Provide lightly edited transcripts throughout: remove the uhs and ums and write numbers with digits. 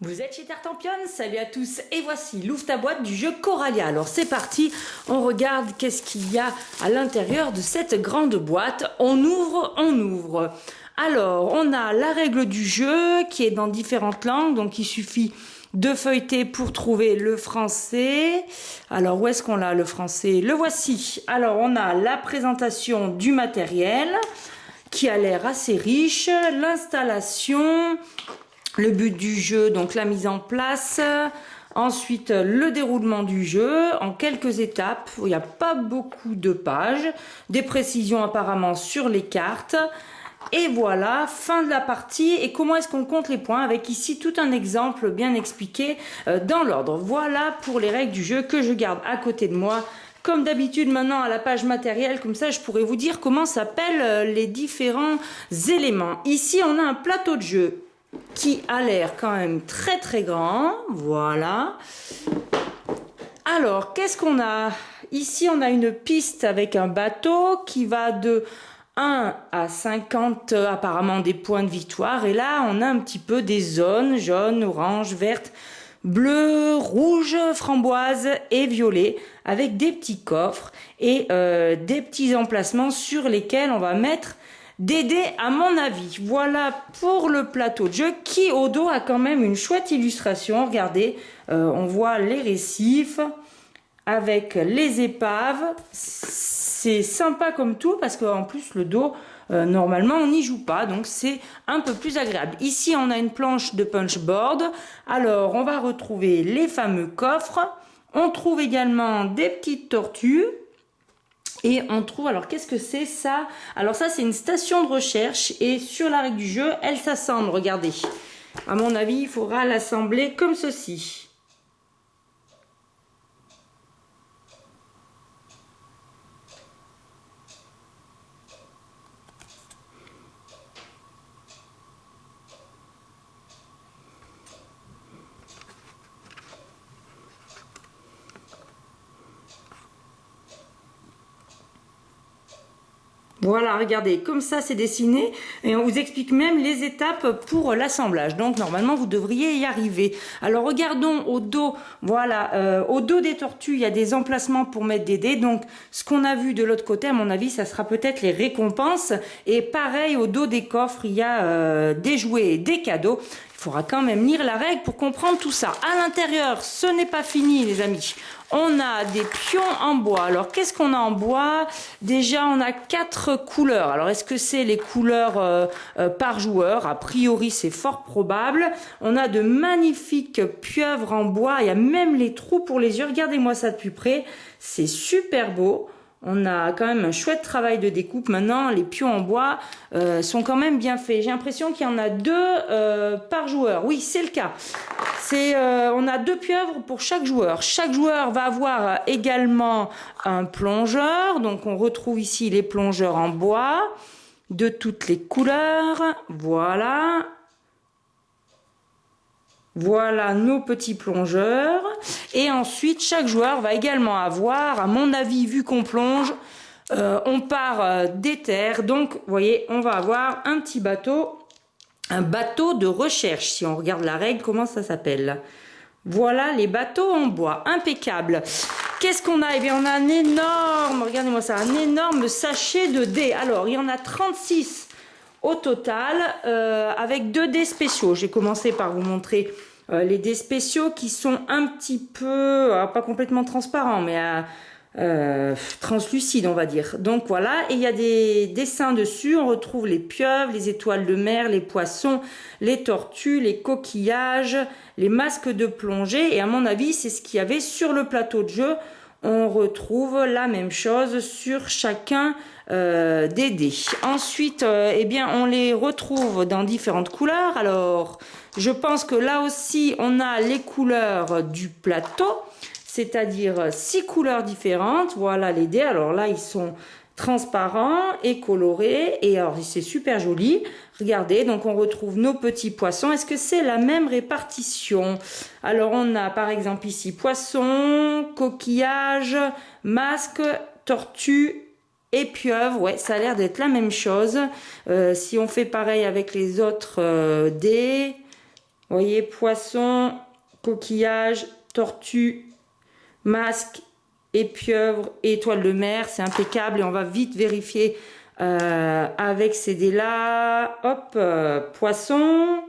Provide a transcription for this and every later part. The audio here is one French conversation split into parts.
Vous êtes chez Tartampion, salut à tous et voici l'ouvre ta boîte du jeu Coralia. Alors c'est parti, on regarde qu'est-ce qu'il y a à l'intérieur de cette grande boîte. On ouvre. Alors on a la règle du jeu qui est dans différentes langues, donc il suffit de feuilleter pour trouver le français. Alors où est-ce qu'on l'a le français? Le voici. Alors on a la présentation du matériel qui a l'air assez riche, l'installation, le but du jeu, donc la mise en place, ensuite le déroulement du jeu en quelques étapes, il n'y a pas beaucoup de pages, des précisions apparemment sur les cartes, et voilà, fin de la partie. Et comment est-ce qu'on compte les points, avec ici tout un exemple bien expliqué dans l'ordre. Voilà pour les règles du jeu que je garde à côté de moi. Comme d'habitude maintenant à la page matérielle, comme ça je pourrais vous dire comment s'appellent les différents éléments. Ici on a un plateau de jeu qui a l'air quand même très grand, voilà. Alors qu'est-ce qu'on a? Ici on a une piste avec un bateau qui va de 1 à 50 apparemment des points de victoire, et là on a un petit peu des zones jaune, orange, verte, bleu, rouge, framboise et violet, avec des petits coffres et des petits emplacements sur lesquels on va mettre des dés à mon avis. Voilà pour le plateau de jeu qui au dos a quand même une chouette illustration. Regardez, on voit les récifs avec les épaves. C'est sympa comme tout parce qu'en plus le dos, normalement on n'y joue pas, donc c'est un peu plus agréable. Ici on a une planche de punchboard. Alors on va retrouver les fameux coffres. On trouve également des petites tortues. Et on trouve, alors qu'est-ce que c'est ça? Alors ça c'est une station de recherche, et sur la règle du jeu, elle s'assemble, regardez. À mon avis, il faudra l'assembler comme ceci. Voilà, regardez, comme ça c'est dessiné, et on vous explique même les étapes pour l'assemblage. Donc normalement vous devriez y arriver. Alors regardons au dos, voilà, au dos des tortues il y a des emplacements pour mettre des dés. Donc ce qu'on a vu de l'autre côté, à mon avis, ça sera peut-être les récompenses. Et pareil, au dos des coffres il y a des jouets et des cadeaux. Il faudra quand même lire la règle pour comprendre tout ça. À l'intérieur, ce n'est pas fini les amis. On a des pions en bois. Alors qu'est-ce qu'on a en bois? Déjà on a 4 couleurs. Alors est-ce que c'est les couleurs par joueur? A priori c'est fort probable. On a de magnifiques pieuvres en bois. Il y a même les trous pour les yeux. Regardez-moi ça de plus près. C'est super beau. On a quand même un chouette travail de découpe. Maintenant, les pions en bois sont quand même bien faits. J'ai l'impression qu'il y en a 2 par joueur. Oui, c'est le cas. On a 2 pieuvres pour chaque joueur. Chaque joueur va avoir également un plongeur. Donc, on retrouve ici les plongeurs en bois de toutes les couleurs. Voilà. Voilà nos petits plongeurs. Et ensuite, chaque joueur va également avoir, à mon avis, vu qu'on plonge, on part des terres. Donc, vous voyez, on va avoir un petit bateau, un bateau de recherche. Si on regarde la règle, comment ça s'appelle? Voilà les bateaux en bois, impeccable. Qu'est-ce qu'on a? Eh bien, on a un énorme, regardez-moi ça, un énorme sachet de dés. Alors, il y en a 36 au total, avec 2 dés spéciaux. J'ai commencé par vous montrer les dés spéciaux qui sont un petit peu, pas complètement transparents, mais translucides on va dire. Donc voilà, et il y a des dessins dessus. On retrouve les pieuvres, les étoiles de mer, les poissons, les tortues, les coquillages, les masques de plongée. Et à mon avis, c'est ce qu'il y avait sur le plateau de jeu. On retrouve la même chose sur chacun des dés. Ensuite, eh bien, on les retrouve dans différentes couleurs. Alors, je pense que là aussi, on a les couleurs du plateau, c'est-à-dire 6 couleurs différentes. Voilà les dés. Alors là, ils sont transparents et colorés. Et alors, c'est super joli. Regardez, donc on retrouve nos petits poissons. Est-ce que c'est la même répartition? Alors, on a par exemple ici poisson, coquillage, masque, tortue et pieuvre. Ouais, ça a l'air d'être la même chose. Si on fait pareil avec les autres dés, Vous voyez, poisson, coquillage, tortue, masque et pieuvre et étoile de mer. C'est impeccable et on va vite vérifier avec ces dés-là. Hop, poisson.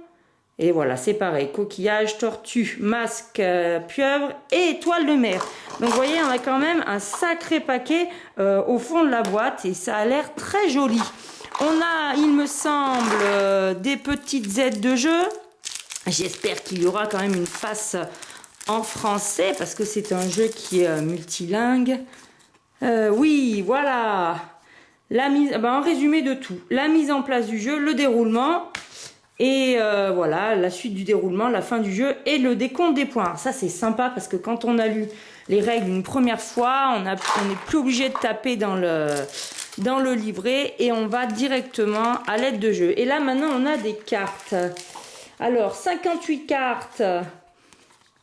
Et voilà, c'est pareil. Coquillage, tortue, masque, pieuvre et étoile de mer. Donc vous voyez, on a quand même un sacré paquet au fond de la boîte et ça a l'air très joli. On a, il me semble, des petites aides de jeu. J'espère qu'il y aura quand même une face en français parce que c'est un jeu qui est multilingue. Oui, voilà. En résumé de tout. La mise en place du jeu, le déroulement. Et voilà, la suite du déroulement, la fin du jeu et le décompte des points. Ça, c'est sympa parce que quand on a lu les règles une première fois, on n'est plus obligé de taper dans le livret et on va directement à l'aide de jeu. Et là, maintenant, on a des cartes. Alors, 58 cartes.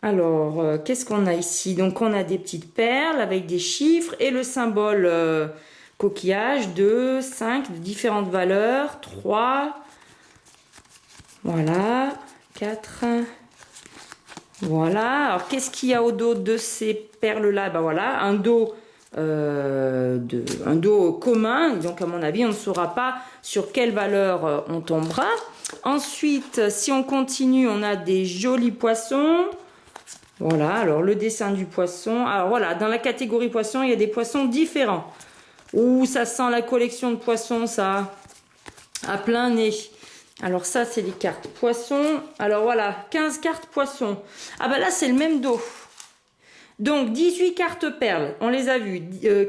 Alors, qu'est-ce qu'on a ici? Donc, on a des petites perles avec des chiffres et le symbole coquillage, 2, 5, de différentes valeurs, 3... Voilà, 4. Voilà, alors qu'est-ce qu'il y a au dos de ces perles-là? Ben voilà, un dos commun, donc à mon avis, on ne saura pas sur quelle valeur on tombera. Ensuite, si on continue, on a des jolis poissons. Voilà, alors le dessin du poisson. Alors voilà, dans la catégorie poisson, il y a des poissons différents. Ouh, ça sent la collection de poissons, ça, à plein nez. Alors ça, c'est les cartes poissons. Alors voilà, 15 cartes poissons. Ah bah là, c'est le même dos. Donc 18 cartes perles, on les a vues.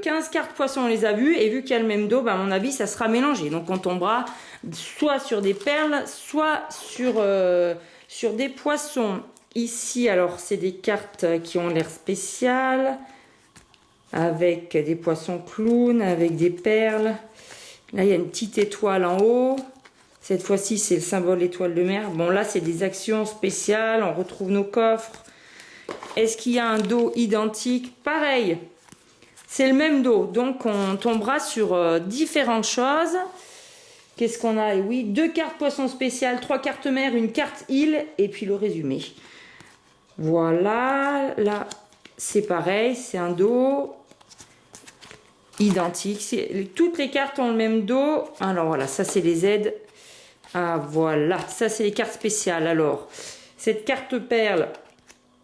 15 cartes poissons, on les a vues. Et vu qu'il y a le même dos, bah à mon avis, ça sera mélangé. Donc on tombera soit sur des perles, soit sur des poissons. Ici, alors, c'est des cartes qui ont l'air spéciales. Avec des poissons clowns, avec des perles. Là, il y a une petite étoile en haut. Cette fois-ci, c'est le symbole étoile de mer. Bon, là, c'est des actions spéciales. On retrouve nos coffres. Est-ce qu'il y a un dos identique? Pareil. C'est le même dos. Donc, on tombera sur différentes choses. Qu'est-ce qu'on a? Et oui, 2 cartes poissons spéciales, 3 cartes mer, une carte île. Et puis, le résumé. Voilà. Là, c'est pareil. C'est un dos identique. Toutes les cartes ont le même dos. Alors, voilà. Ça, c'est les aides. Ah voilà, ça c'est les cartes spéciales. Alors, cette carte perle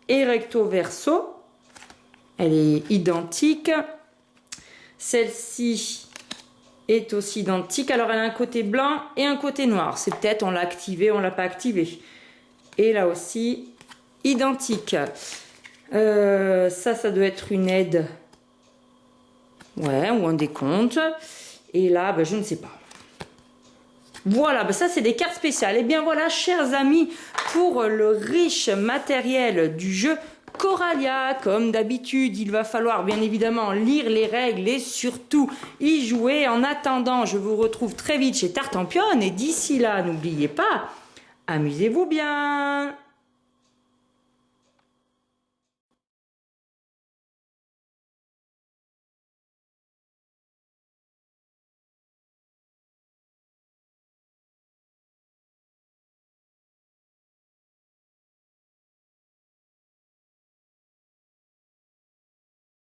est recto verso, elle est identique. Celle-ci est aussi identique. Alors elle a un côté blanc et un côté noir. C'est peut-être on l'a activé, on l'a pas activé. Et là aussi, identique. Ça doit être une aide. Ouais, ou un décompte. Et là, ben, je ne sais pas. Voilà, ben ça c'est des cartes spéciales. Et bien voilà, chers amis, pour le riche matériel du jeu Coralia, comme d'habitude, il va falloir bien évidemment lire les règles et surtout y jouer. En attendant, je vous retrouve très vite chez Tartampion et d'ici là, n'oubliez pas, amusez-vous bien.